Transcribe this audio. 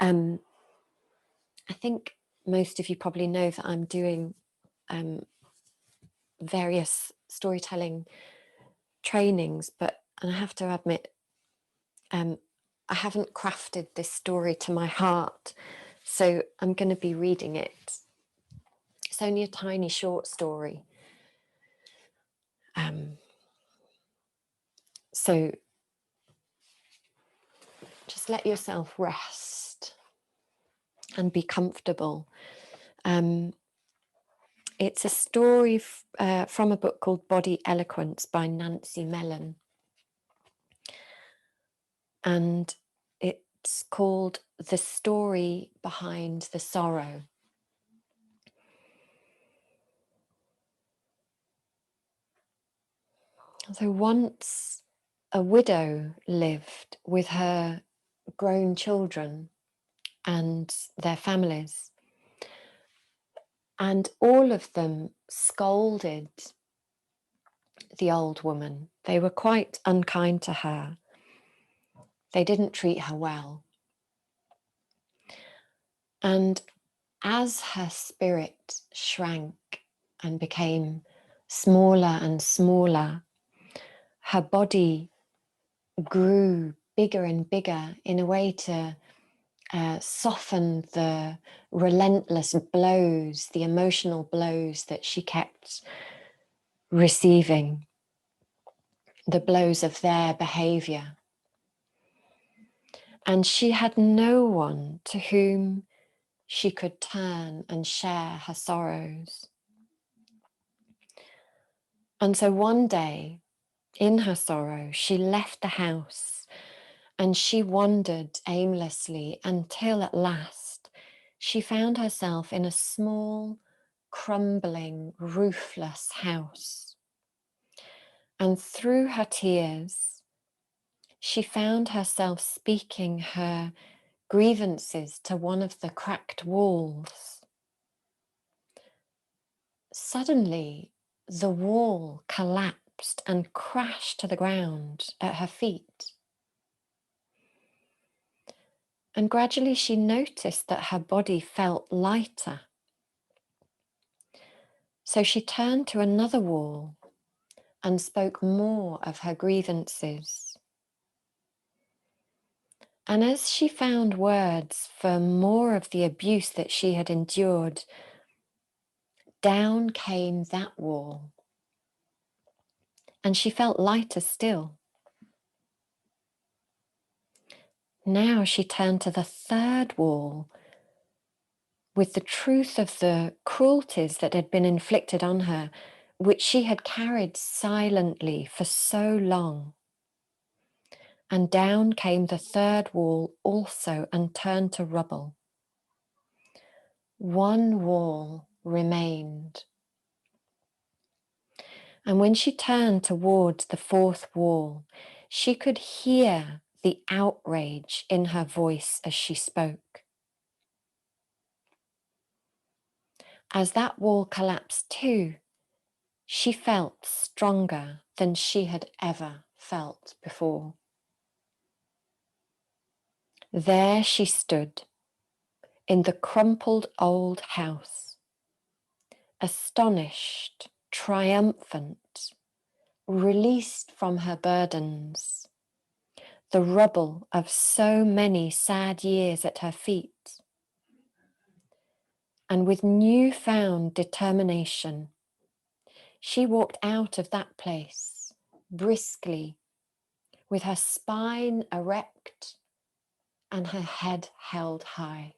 I think most of you probably know that I'm doing various storytelling trainings, and I have to admit, I haven't crafted this story to my heart, so I'm going to be reading it. It's only a tiny short story. So just let yourself rest and be comfortable. It's a story from a book called Body Eloquence by Nancy Mellon. And it's called The Story Behind the Sorrow. So once a widow lived with her grown children and their families, and all of them scolded the old woman. They were quite unkind to her. They didn't treat her well. And as her spirit shrank and became smaller and smaller, her body grew bigger and bigger in a way to soften the relentless blows, the emotional blows that she kept receiving, the blows of their behavior. And she had no one to whom she could turn and share her sorrows. And so one day, in her sorrow, she left the house and she wandered aimlessly until at last she found herself in a small, crumbling, roofless house. And through her tears, she found herself speaking her grievances to one of the cracked walls. Suddenly, the wall collapsed and crashed to the ground at her feet. And gradually she noticed that her body felt lighter. So she turned to another wall and spoke more of her grievances. And as she found words for more of the abuse that she had endured, down came that wall. And she felt lighter still. Now she turned to the third wall with the truth of the cruelties that had been inflicted on her, which she had carried silently for so long. And down came the third wall also and turned to rubble. One wall remained. And when she turned towards the fourth wall, she could hear the outrage in her voice as she spoke. As that wall collapsed too, she felt stronger than she had ever felt before. There she stood in the crumpled old house, astonished, triumphant, released from her burdens, the rubble of so many sad years at her feet. And with newfound determination, she walked out of that place briskly, with her spine erect and her head held high.